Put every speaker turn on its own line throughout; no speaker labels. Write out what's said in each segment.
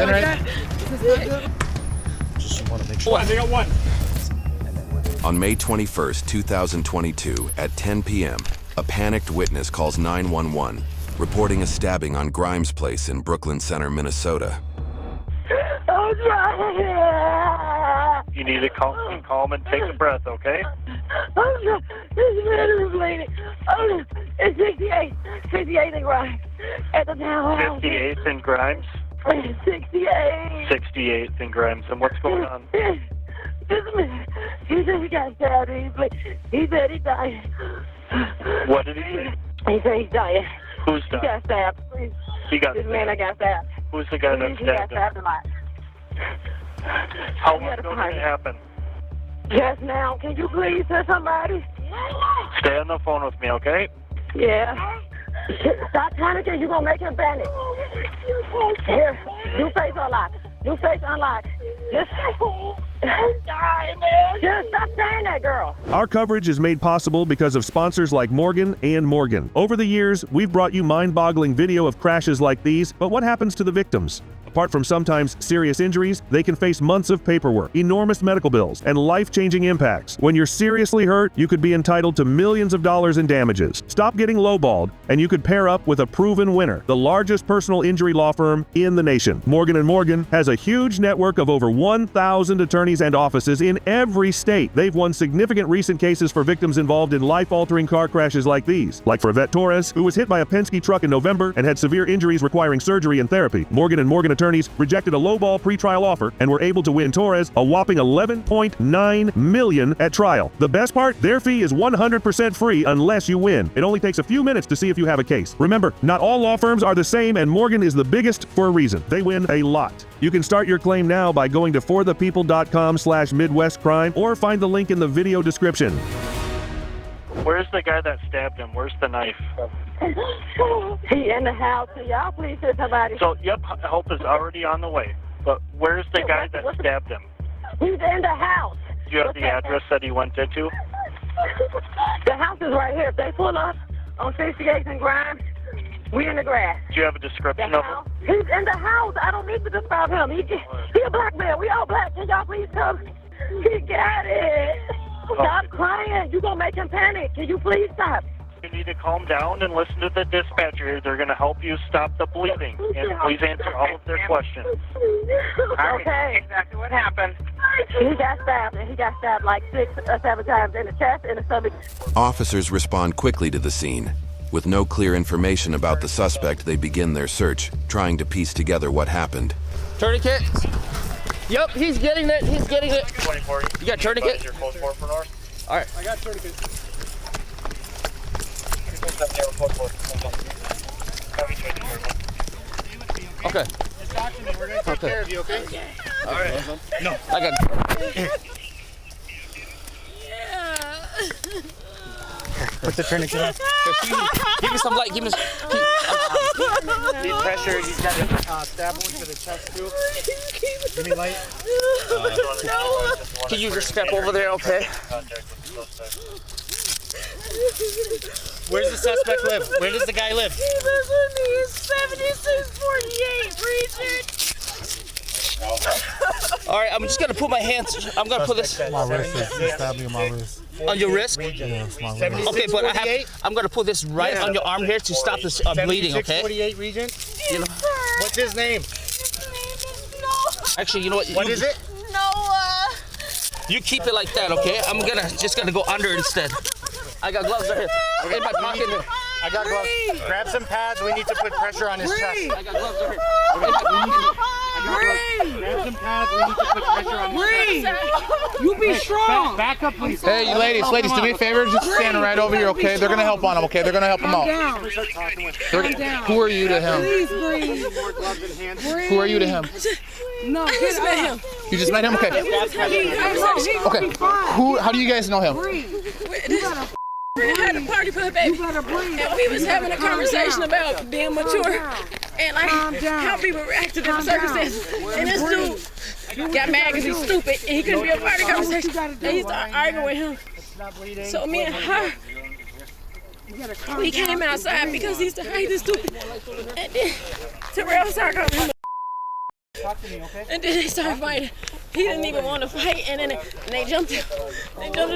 pen right?
Just want to make sure.
Oh, they got one.
On May 21st, 2022, at 10 p.m., a panicked witness calls 911, reporting a stabbing on Grimes Place in Brooklyn Center, Minnesota.
I'm trying.
You need to calm and take a breath, okay?
I'm trying. This man is bleeding. It's 68 in Grimes. At the townhouse.
58th in Grimes?
68.
68th in Grimes. And what's going on?
This man, he said he got stabbed. He said he died.
What did he say?
He said he's dying.
Who's
He
died?
got stabbed.
He got
This
stabbed.
man that got stabbed.
Who's the guy that
He got
stabbed him?
stabbed a lot.
How long ago did it happen?
Just now. Can you please tell somebody?
Stay on the phone with me, okay?
Yeah. Stop panicking. You're going to make him panic. Here. New face unlock. New face unlock. Just stop saying that, girl.
Our coverage is made possible because of sponsors like Morgan & Morgan. Over the years, we've brought you mind-boggling video of crashes like these, but what happens to the victims? Apart from sometimes serious injuries, they can face months of paperwork, enormous medical bills, and life-changing impacts. When you're seriously hurt, you could be entitled to millions of dollars in damages. Stop getting lowballed, and you could pair up with a proven winner, the largest personal injury law firm in the nation. Morgan & Morgan has a huge network of over 1,000 attorneys and offices in every state. They've won significant recent cases for victims involved in life-altering car crashes like these. Like for Yvette Torres, who was hit by a Penske truck in November and had severe injuries requiring surgery and therapy. Morgan & Morgan attorneys rejected a lowball pretrial offer and were able to win Torres a whopping $11.9 million at trial. The best part? Their fee is 100% free unless you win. It only takes a few minutes to see if you have a case. Remember, not all law firms are the same, and Morgan is the biggest for a reason. They win a lot. You can start your claim now by going to forthepeople.com/MidwestCrime or find the link in the video description.
Where's the guy that stabbed him? Where's the knife?
He in the house. Can y'all please tell somebody?
So, yep, help is already on the way. But where's the guy that stabbed him?
He's in the house.
Do you have the address that he went into?
The house is right here. If they pull up on 68th and Grimes, we in the grass.
Do you have a description of him?
He's in the house. I don't need to describe him. He a black man. We all black. Can y'all please come? He got it. Stop crying. You're going to make him panic. Can you please stop?
You need to calm down and listen to the dispatcher. They're going to help you stop the bleeding. And please answer all of their questions.
Okay.
Exactly what happened.
He got stabbed, and he got stabbed like 6 or 7 times in the chest and the stomach.
Officers respond quickly to the scene. With no clear information about the suspect, they begin their search, trying to piece together what happened.
Tourniquet? Yep, he's getting it. He's getting it.
24.
You got tourniquet?
Your code 4 for North?
All right.
I got tourniquet.
Okay.
Just talk to me. We're going to take care of you, okay?
All right.
No.
I got
Put the tourniquet on.
Give me some light. Give me some.
Need pressure. He's got a stab wound to the chest, too. Give me light.
Can you just step over there, okay?
Where's the suspect live? Where does the guy live?
He lives in the 7648 region.
All right, I'm just gonna put my hands. I'm gonna put this
My wrist is stabbing my wrist.
on your wrist.
Yeah, it's my wrist.
Okay, but I'm gonna put this right on your arm here to stop this bleeding. Okay.
4648 region.
You know,
What's his name?
actually, you know what?
What is it?
Noah.
You keep it like that, okay? I'm just gonna go under instead. I got gloves right here. In my pocket here.
I got gloves. Grab some pads. We need to put pressure on his chest.
I got gloves right here. In my pocket here.
Grab some pads. We need to put pressure on his chest.
You be strong.
Back up, please.
Hey, you ladies, do me a favor. Just stand right over here, okay? They're gonna help on him, okay? They're gonna help him out. Who are you to him?
Please breathe.
Who are you to him?
No, get him.
You just met him, okay? Okay. Who? How do you guys know him?
We had a party for the baby, and we was having a conversation about being mature and like how people react to different circumstances. And this dude got mad because he's stupid and he couldn't be a part of the conversation. And he started arguing with him. So me and her, we came outside because he's stupid. And then Terrell started calling him. And then they started fighting. He didn't even want to fight, and then they jumped at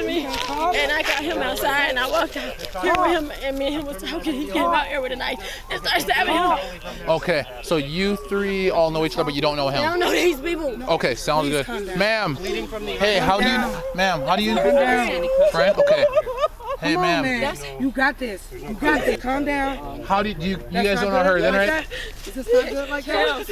me, and I got him outside, and I walked out here with him, and me and him was talking. He came out here with a knife and started stabbing him.
Okay, so you three all know each other, but you don't know him.
I don't know these people.
Okay, sounds good. Ma'am, hey, how do you, ma'am, how do you, friend? Okay. Hey, ma'am.
You got this. You got this. Calm down.
How do you guys don't know her then, right?
Is this not good like that?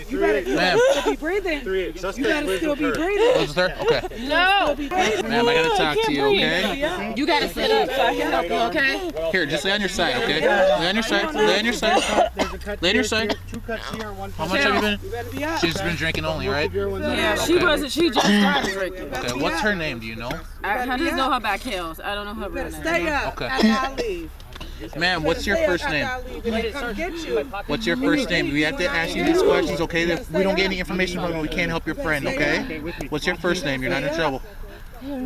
You better still be breathing. You gotta still be breathing.
Was it there? Okay.
No.
Ma'am, I gotta talk to you, okay?
You gotta sit up so I can help you, okay?
Here, just lay on your side, okay? Lay on your side. Lay on your side. Lay on your side. How much have you been? She's been drinking only, right?
Yeah, she wasn't. She just started drinking.
Okay, what's her name? Do you know?
I just know her back hills. I don't know her real name.
Stay up.
Okay.
After I leave.
Ma'am, what's your first name?
Come get you.
What's your first name? We have to ask you these questions, okay? If we don't get any information from you, we can't help your friend, okay? What's your first name? You're not in trouble.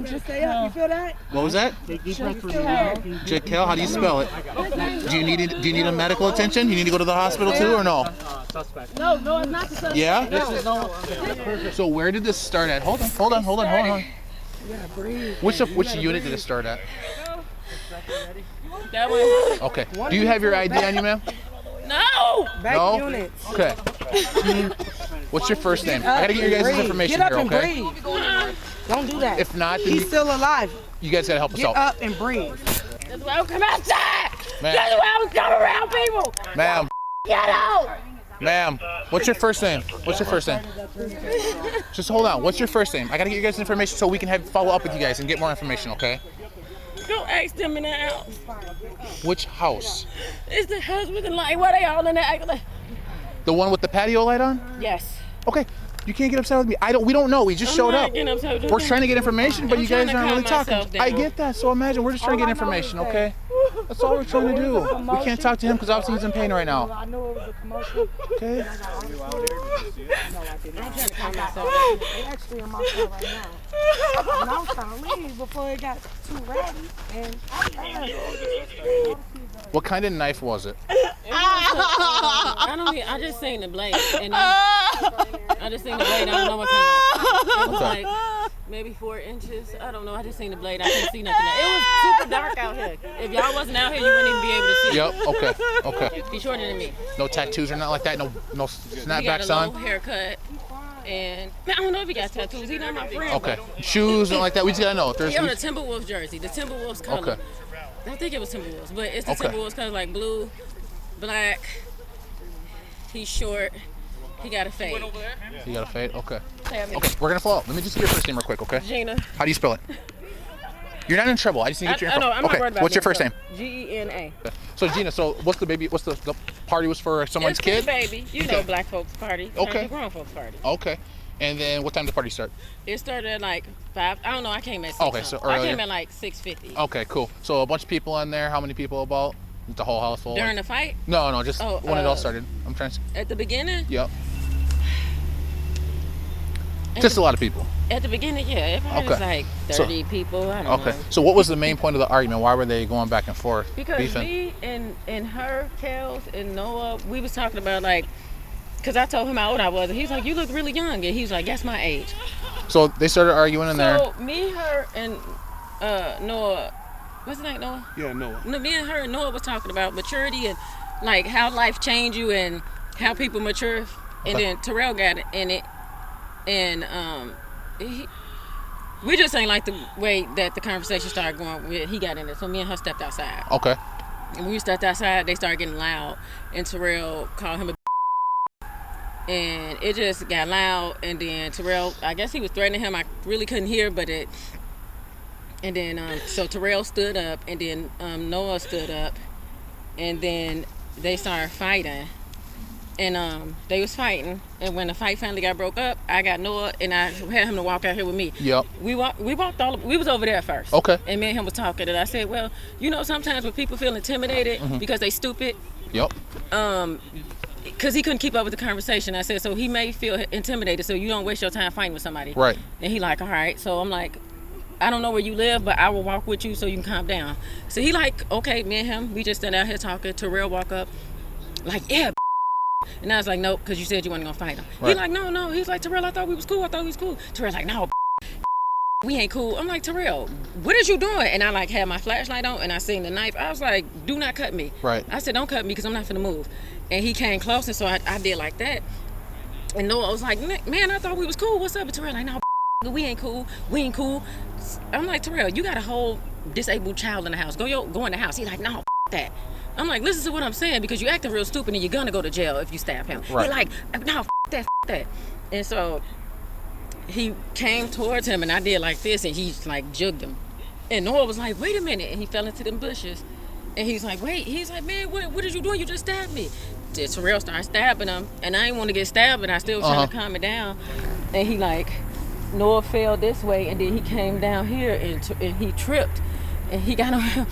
Just stay up. You feel that?
What was that? Jaquel, how do you spell it? Do you need a medical attention? You need to go to the hospital too, or no?
No, it's not the suspect.
Yeah? So where did this start at? Hold on. Which unit did it start at?
That one.
Okay. Do you have your ID on you, ma'am?
No.
No? Okay. What's your first name? I gotta get your guys' information here, okay?
Don't do that.
If not, then
He's still alive.
you guys gotta help us
Get
out.
up and breathe.
That's why I don't come outside.
Ma'am.
That's why I don't come around people.
Ma'am,
Get out.
ma'am, what's your first name? What's your first name? Just hold on. What's your first name? I gotta get you guys' information so we can follow up with you guys and get more information, okay?
Go ask them in the house.
Which house?
It's the house with the light. Why they all in there?
The one with the patio light on?
Yes.
Okay. You can't get upset with me. We don't know. We just showed up. We're trying to get information, but you guys aren't really talking. I get that. So imagine we're just trying to get information, okay? That's all we're trying to do. We can't talk to him because obviously he's in pain right now.
I know it was a commotion.
Okay.
I'm trying to calm myself. They actually in my car right now. And I was trying to leave before it got too ready. And
What kind of knife was it?
I just seen the blade. And I just seen the blade. I don't know what kind of it was like maybe 4 inches. I don't know. I just seen the blade. I couldn't see nothing. It was super dark out here. If y'all wasn't out here, you wouldn't even be able to see.
Yep. Okay.
He's shorter than me.
No tattoos or nothing like that. No
He got
snapbacks
a
on.
low haircut. And I don't know if he got tattoos. He's not my friend.
Okay. Shoes and like that. We just gotta know. If there's.
He on a Timberwolves jersey. The Timberwolves color.
Okay.
I think it was Timberwolves, but it's the
Okay.
Timberwolves color, like blue, black. He's short. He got a fade.
You got a fade? Okay. Okay, we're gonna follow up. Let me just get your first name real quick, okay?
Gina.
How do you spell it? You're not in trouble. I just need to get your info.
I'm not worried about
What's your first name?
Gena.
Okay. So Gina, what's the party was for someone's
It's
kid?
for the baby. You know, black folks party.
Okay.
Grown folks party.
Okay. And then what time did the party start?
It started at like 5. I don't know. I came at 6.
Okay, so
I
earlier.
came at like 6:50.
Okay, cool. So a bunch of people in there. How many people about? The whole household?
During the fight?
No, just when it all started. I'm trying to.
At the beginning?
Yep. Just a lot of people.
At the beginning, yeah. It probably was like 30 people. I don't know.
So what was the main point of the argument? Why were they going back and forth?
Because
beefing?
me and her, Kels, and Noah, we was talking about like, because I told him how old I was, and he was like, you look really young. And he was like, that's my age.
So they started arguing in there.
So me, her, and Noah, what's his name, Noah?
Yeah, Noah.
No, me and her and Noah was talking about maturity and like how life changed you and how people mature. And then Terrell got in it. And we just ain't like the way that the conversation started going with. He got in it, so me and her stepped outside.
Okay.
And when we stepped outside, they started getting loud, and Terrell called him a and it just got loud. And then Terrell, I guess he was threatening him. I really couldn't hear, but it. And then so Terrell stood up, and then Noah stood up, and then they started fighting. And they was fighting, and when the fight finally got broke up, I got Noah, and I had him to walk out here with me.
Yep.
We walked all. We was over there first.
Okay.
And me and him was talking, and I said, well, you know, sometimes when people feel intimidated because they stupid.
Yep.
Because he couldn't keep up with the conversation. I said, so he may feel intimidated, so you don't waste your time fighting with somebody.
Right.
And he like, all right. So I'm like, I don't know where you live, but I will walk with you so you can calm down. So he like, okay, me and him, we just stand out here talking. Terrell walk up, like, yeah. And I was like, nope, because you said you weren't going to fight him.
Right.
He's like, no. He's like, Terrell, I thought we was cool. Terrell's like, no, we ain't cool. I'm like, Terrell, what is you doing? And I like had my flashlight on and I seen the knife. I was like, do not cut me.
Right.
I said, don't cut me because I'm not finna move. And he came close, and so I did like that. And Noah was like, man, I thought we was cool. What's up? And Terrell like, no, we ain't cool. I'm like, Terrell, you got a whole disabled child in the house. Go in the house. He's like, no, that. I'm like, listen to what I'm saying, because you acting real stupid and you're gonna go to jail if you stab him.
Right.
He's like, no, that. And so he came towards him and I did like this and he like jugged him. And Noah was like, wait a minute. And he fell into them bushes. And he's like, wait. He's like, man, what did you do? You just stabbed me. Terrell started stabbing him. And I didn't want to get stabbed, but I still was trying to calm it down. And he like, Noah fell this way and then he came down here and he tripped. And he got on him.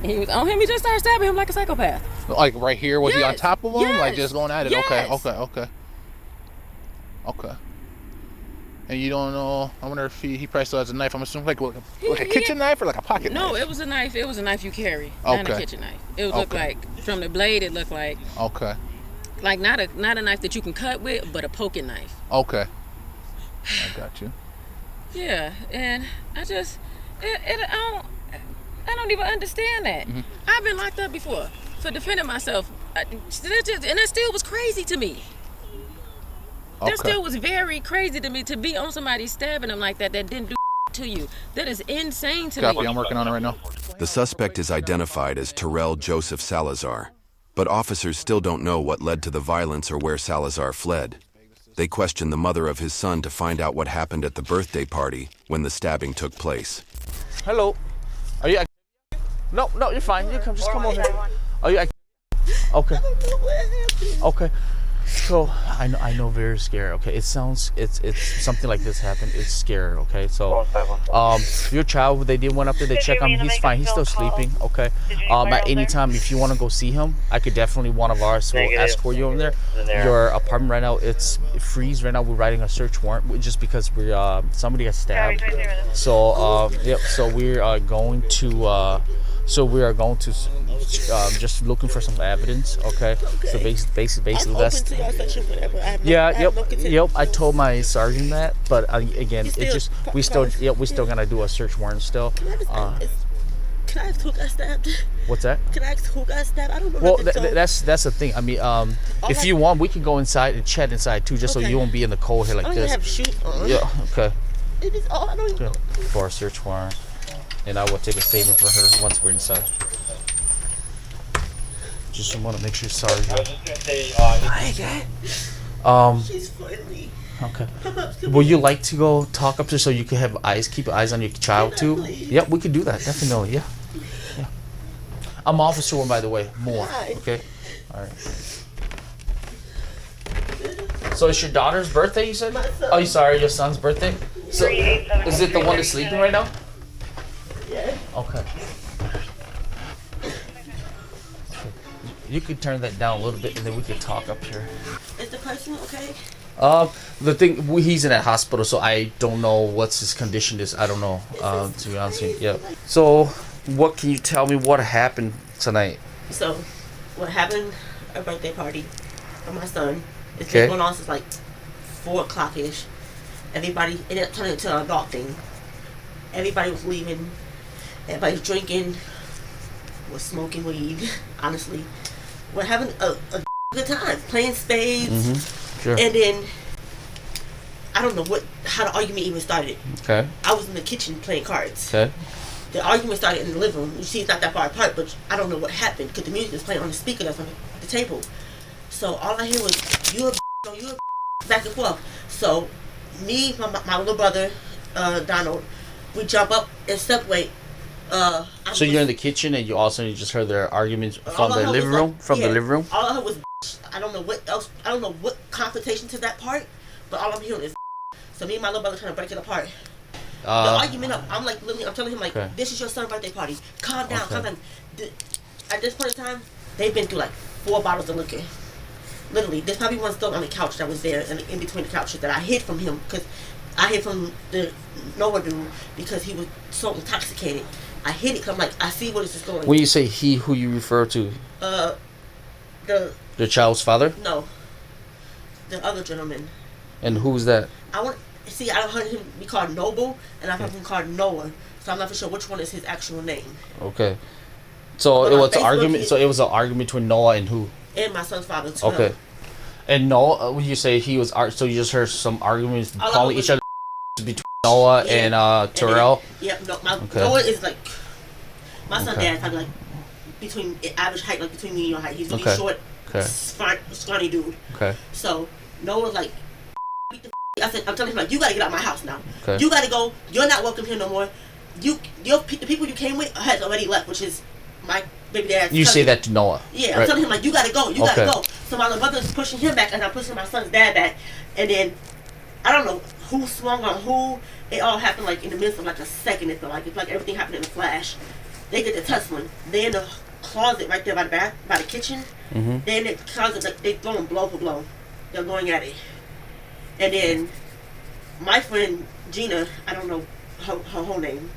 And he was on him. He just started stabbing him like a psychopath.
Like right here? Was he on top of him?
Yes.
Like just going at it?
Yes.
Okay. And you don't know, I wonder if he probably still has a knife. I'm assuming like a kitchen knife or like a pocket knife?
No, it was a knife. It was a knife you carry, not a kitchen knife. It would look like, from the blade, it looked like.
Okay.
Like not a knife that you can cut with, but a poking knife.
Okay. I got you.
Yeah, and I just, I don't even understand that. Mm-hmm. I've been locked up before for defending myself, and it still was crazy to me. That still was very crazy to me, to be on somebody stabbing them like that didn't do to you. That is insane to me.
I'm working on it right now.
The suspect is identified as Terrell Joseph Salazar, but officers still don't know what led to the violence or where Salazar fled. They question the mother of his son to find out what happened at the birthday party when the stabbing took place.
Hello. Are you? No, you're fine. You just come over here. Are you? Okay. Okay. So I know, very scared. Okay, it's something like this happened. It's scary. Okay, so your child, they did went up there, they check on him. He's fine. He's still sleeping. Okay. At any time, if you want to go see him, I could definitely, one of ours will escort you over there. Your apartment right now, it's freeze right now. We're writing a search warrant just because we're somebody got stabbed. So yep. So we are going to. Just looking for some evidence, okay? So basically that's. Yep. I told my sergeant that, but again, we still gonna do a search warrant still.
Can I ask who got stabbed?
What's that?
Can I ask who got stabbed? I don't know.
Well, that's the thing. I mean, if you want, we can go inside and chat inside too, just so you won't be in the cold here like this.
I don't even have shoes on.
Yeah. Okay.
It is all. I don't even know.
For a search warrant, and I will take a statement for her once we're inside. Just want to make sure. Sorry.
She's funny.
Okay. Would you like to go talk up to her so you can have keep eyes on your child too?
Please?
Yep, we could do that. Definitely. Yeah. I'm Officer One, by the way. More. Okay. All right. So it's your daughter's birthday, you said? Oh, you sorry, your son's birthday. So is it the one that's sleeping right now?
Yeah.
Okay. You could turn that down a little bit, and then we could talk up here.
Is the person okay?
The thing, he's in that hospital, so I don't know what's his condition is. I don't know, to be honest with you. Yeah. So, what can you tell me what happened tonight?
So, what happened? A birthday party for my son. It's been going on since like 4 o'clock-ish. Everybody, it ended up turning into an adult thing. Everybody was leaving. Everybody was drinking. Was smoking weed, honestly. We're having a good time, playing spades.
Mm-hmm. Sure.
And then, I don't know how the argument even started.
Okay.
I was in the kitchen playing cards.
Okay.
The argument started in the living room. You see, it's not that far apart, but I don't know what happened because the music was playing on the speaker that's on the table. So all I hear was, you a back and forth. So me, my little brother, Donald, we jump up and separate.
So you're in the kitchen and you just heard their arguments from the living room? From the living room?
All I heard was I don't know what else. I don't know what confrontation to that part, but all I'm hearing is so me and my little brother trying to break it apart. The argument up. I'm like literally. I'm telling him like, this is your son's birthday party. Calm down, calm down. At this point in time, they've been through like 4 bottles of liquor. Literally, there's probably one still on the couch that was there, and in between the couches that I hid from him because I hid from the Noah dude because he was so intoxicated. I hit it because I'm like, I see where this is going.
When you say he, who you refer to? The child's father?
No. The other gentleman.
And who's that?
I heard him be called Noble, and I've heard him called Noah. So I'm not for sure which one is his actual name.
Okay. So it was an argument. So it was an argument between Noah and who?
And my son's father too.
Okay. And Noah, when you say he was so you just heard some arguments calling each other between Noah and Terrell.
Noah is like my son's dad, probably like between average height, like between me and your height. He's really short, scrawny dude. Okay. So Noah's like, I said, I'm telling him like, you gotta get out of my house now. Okay. You gotta go. You're not welcome here no more. The people you came with has already left, which is my baby dad.
You say that to Noah.
Yeah, I'm telling him like, you gotta go. You gotta go. So my little brother's pushing him back, and I'm pushing my son's dad back, and then I don't know who swung on who. It all happened like in the midst of like a second. It's like everything happened in a flash. They get the tussling. They in the closet right there by the kitchen. Mm-hmm. They in the closet, like they throwing blow for blow. They're going at it. And then my friend Gina, I don't know her whole name,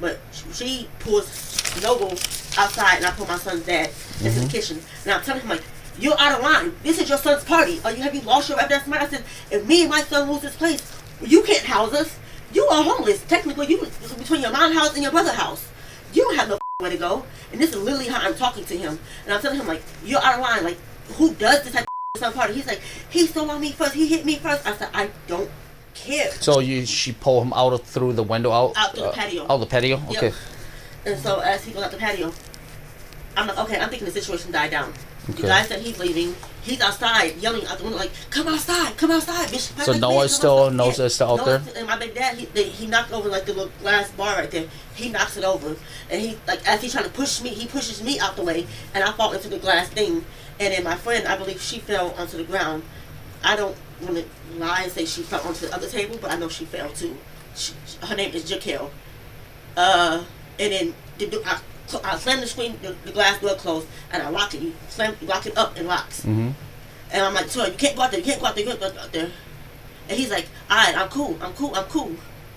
but she pulls Noble outside, and I pull my son's dad into the kitchen. And I'm telling him like, you're out of line. This is your son's party. Have you lost your evidence? I said, if me and my son lose this place, you can't house us. You are homeless. Technically, you between your mom's house and your brother's house. You don't have no way to go. And this is literally how I'm talking to him. And I'm telling him like, you're out of line. Like, who does this type of son party? He's like, he stole on me first. He hit me first. I said, I don't care.
So she pulled him out through the window
out through the patio.
Out the patio.
Yep.
Okay.
And so as he goes out the patio, I'm like, okay, I'm thinking the situation died down. Okay. The guy said he's leaving. He's outside yelling out the window like, "Come outside, bitch!"
So Noah's still out there.
And my big dad, he knocked over like the little glass bar right there. He knocks it over, and he like as he's trying to push me, he pushes me out the way, and I fall into the glass thing. And then my friend, I believe she fell onto the ground. I don't want to lie and say she fell onto the other table, but I know she fell too. Her name is Jaquel. And then I slam the screen, the glass door closed, and I lock it. Lock it up and locks. Mm-hmm. And I'm like, "Sorry, you can't go out there. You can't go out there. You can't go out there." And he's like, "Alright, I'm cool.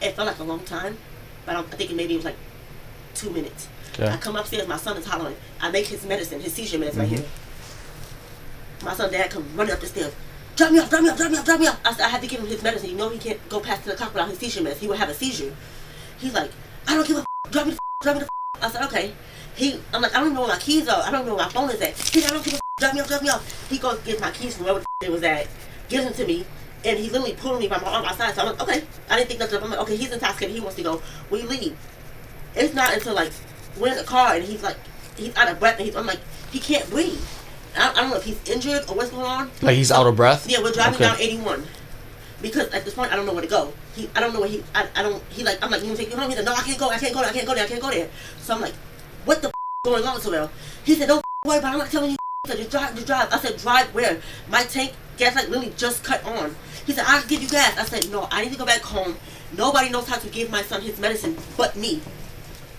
It felt like a long time, but I think maybe it was like 2 minutes. Okay. I come upstairs. My son is hollering. I make his medicine, his seizure medicine right here. My son, dad, come running up the stairs. Drop me off. I said, I had to give him his medicine. You know he can't go past 10 o'clock without his seizure medicine. He would have a seizure. He's like, I don't give a drop me the I said, okay. I'm like, I don't know where my keys are. I don't know where my phone is at. He's like, I don't give a drop me off. He goes, gets my keys from wherever it was at, gives them to me, and he literally pulling me by my arm outside. So I'm like, okay. I didn't think nothing of it. I'm like, okay, he's intoxicated. He wants to go. We leave. It's not until like we're in the car and he's like, he's out of breath, and I'm like, he can't breathe. I don't know if he's injured or what's going on.
Like he's out of breath?
Yeah, we're driving down 81. Because at this point, I don't know where to go. I don't know where I'm like, you want to take me home? He's like, no, I can't go there. So I'm like, what the going on, Terrell? He said, don't worry about it. I'm not telling you. He said, just drive. I said, drive where? My tank, gas light literally just cut on. He said, I'll give you gas. I said, no, I need to go back home. Nobody knows how to give my son his medicine but me.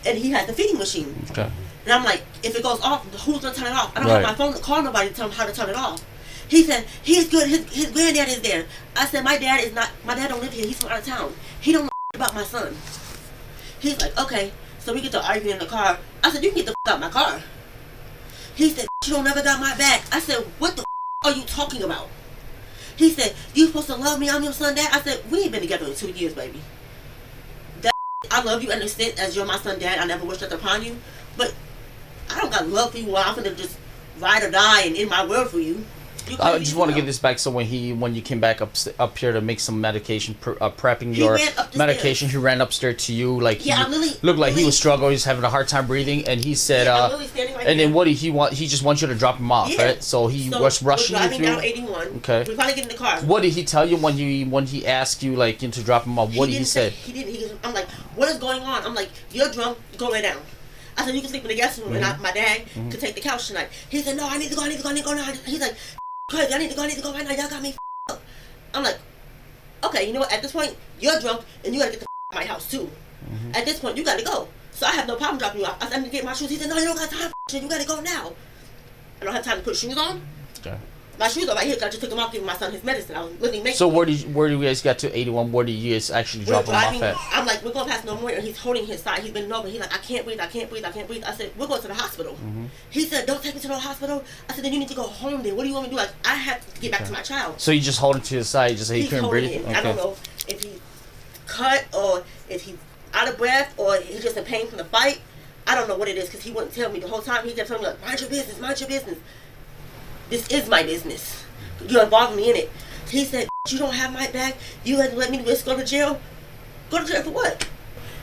And he has the feeding machine. Okay. And I'm like, if it goes off, who's going to turn it off? I don't have my phone to call nobody to tell him how to turn it off. He said, he's good, his granddad is there. I said, my dad don't live here, he's from out of town. He don't know about my son. He's like, okay. So we get to arguing in the car. I said, you can get the out of my car. He said, you don't never got my back. I said, what the are you talking about? He said, you supposed to love me, I'm your son, dad. I said, we ain't been together in 2 years, baby. That I love you and extent as you're my son, dad. I never wished that upon you. But I don't got love for you. I'm gonna just ride or die and end my world for you.
I just want to get this back. So when you came back up here to make some medication, prepping your medication, he ran upstairs to you. Like he looked like he was struggling. He was having a hard time breathing, and he said, and then what did he want? He just wants you to drop him off, right? So he was rushing you through.
Down 81. Okay. We finally get in the car.
What did he tell you when he asked you like to drop him off? What did he say?
He didn't. I'm like, what is going on? I'm like, you're drunk. Go lay down. I said, you can sleep in the guest room, and my dad could take the couch tonight. He said, no, I need to go now. He's like, crazy, I need to go right now. Y'all got me up. I'm like, okay, you know what? At this point, you're drunk, and you gotta get the out of my house too. At this point, you gotta go. So I have no problem dropping you off. I said, I need to get my shoes. He said, no, you don't got time. You gotta go now. I don't have time to put shoes on. Okay. My shoes are right here because I just took them off giving my son his medicine. I was literally making.
So where do you guys get to 81? Where do you guys actually drop him off at?
I'm like, we're going past no more, and he's holding his side. He's been over. He's like, I can't breathe. I said, we're going to the hospital. He said, don't take me to the hospital. I said, then you need to go home. Then what do you want me to do? Like, I have to get back to my child.
So you just hold him to his side. You just say he couldn't breathe.
Okay. I don't know if he cut or if he's out of breath or he's just in pain from the fight. I don't know what it is because he wouldn't tell me the whole time. He kept telling me like, mind your business, mind your business. This is my business. You're involving me in it. He said, you don't have my back. You had to let me risk go to jail. Go to jail for what?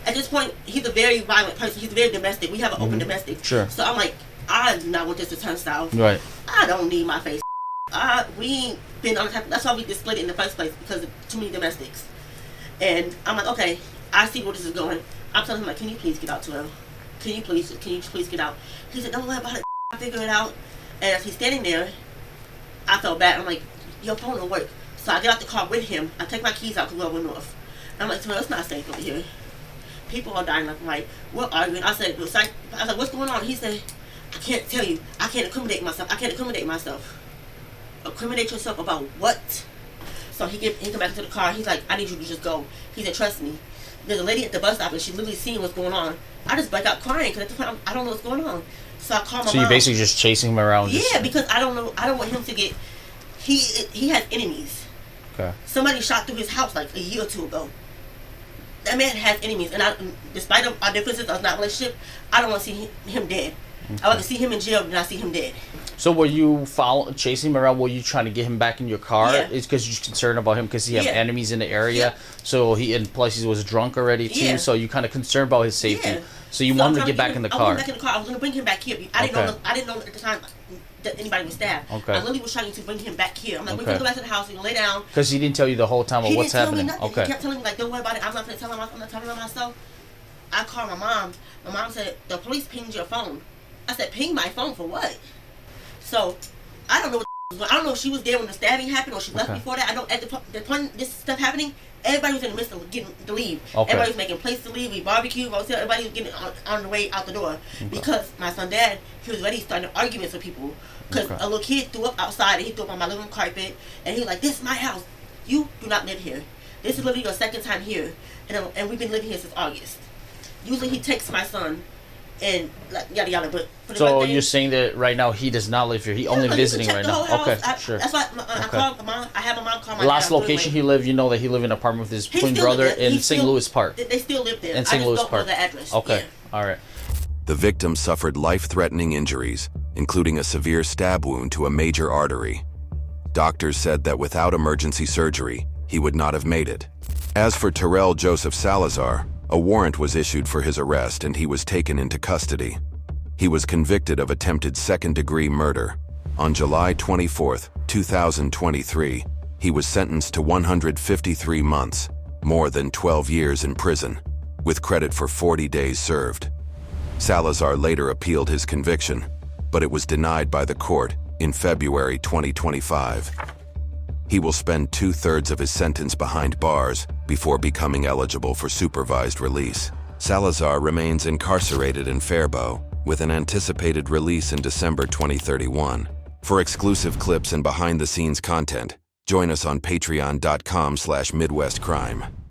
At this point, he's a very violent person. He's very domestic. We have an open domestic.
Sure.
So I'm like, I do not want this to turn south.
Right.
I don't need my face. We ain't been on the type. That's why we just split it in the first place because of too many domestics. And I'm like, okay, I see where this is going. I'm telling him like, can you please get out, Terrell? Can you please get out? He said, don't worry about it. I'll figure it out. And as he's standing there, I felt bad. I'm like, your phone don't work. So I get out the car with him. I take my keys out because we're going north. And I'm like, Terrell, it's not safe over here. People are dying left and right. We're arguing. I said, what's going on? He said, I can't tell you. I can't incriminate myself. Incriminate yourself about what? So he come back into the car. He's like, I need you to just go. He said, trust me. There's a lady at the bus stop and she's literally seeing what's going on. I just break out crying because at the point I don't know what's going on. So I call my mom.
So you're basically just chasing him around?
Yeah, because I don't know. I don't want him to get. He has enemies.
Okay.
Somebody shot through his house like a year or two ago. That man has enemies, and despite our differences of not relationship, I don't want to see him dead. Okay. I want to see him in jail than I see him dead.
So were you chasing him around? Were you trying to get him back in your car?
Yeah.
It's because you're concerned about him because he have enemies in the area.
Yeah.
So and plus he was drunk already too.
Yeah.
So you kind of concerned about his safety.
Yeah.
So you want him to get back in the car.
I want him back in the car. I was going to bring him back here. I didn't know at the time that anybody was stabbed.
Okay.
I literally was trying to bring him back here. I'm like, we're going to go back to the house. We're going to lay down.
Because he didn't tell you the whole time of what's happening.
Okay. He kept telling me like, don't worry about it. I'm not telling him myself. I called my mom. My mom said the police pinged your phone. I said, ping my phone for what? So I don't know what I don't know if she was there when the stabbing happened or she left before that. I know at the point this stuff happening, everybody was in the midst of getting to leave. Okay. Everybody was making places to leave. We barbecued. Everybody was getting on the way out the door because my son dad, he was ready starting arguments with people because a little kid threw up outside and he threw up on my living room carpet and he was like, this is my house. You do not live here. This is literally your second time here, and we've been living here since August. Usually he takes my son and like yada yada, but
so you're saying that right now he does not live here. He only visiting right now. Okay, sure.
That's why I called my mom. I have my mom call my
last location he lived. You know that he lived in an apartment with his twin brother in St. Louis Park.
They still live there.
In St. Louis Park.
Know the address.
Okay, all right.
The victim suffered life-threatening injuries, including a severe stab wound to a major artery. Doctors said that without emergency surgery, he would not have made it. As for Terrell Joseph Salazar, a warrant was issued for his arrest and he was taken into custody. He was convicted of attempted second-degree murder. On July 24, 2023, he was sentenced to 153 months, more than 12 years in prison, with credit for 40 days served. Salazar later appealed his conviction, but it was denied by the court in February 2025. He will spend 2/3 of his sentence behind bars before becoming eligible for supervised release. Salazar remains incarcerated in Faribault, with an anticipated release in December 2031. For exclusive clips and behind-the-scenes content, join us on patreon.com/MidwestCrime.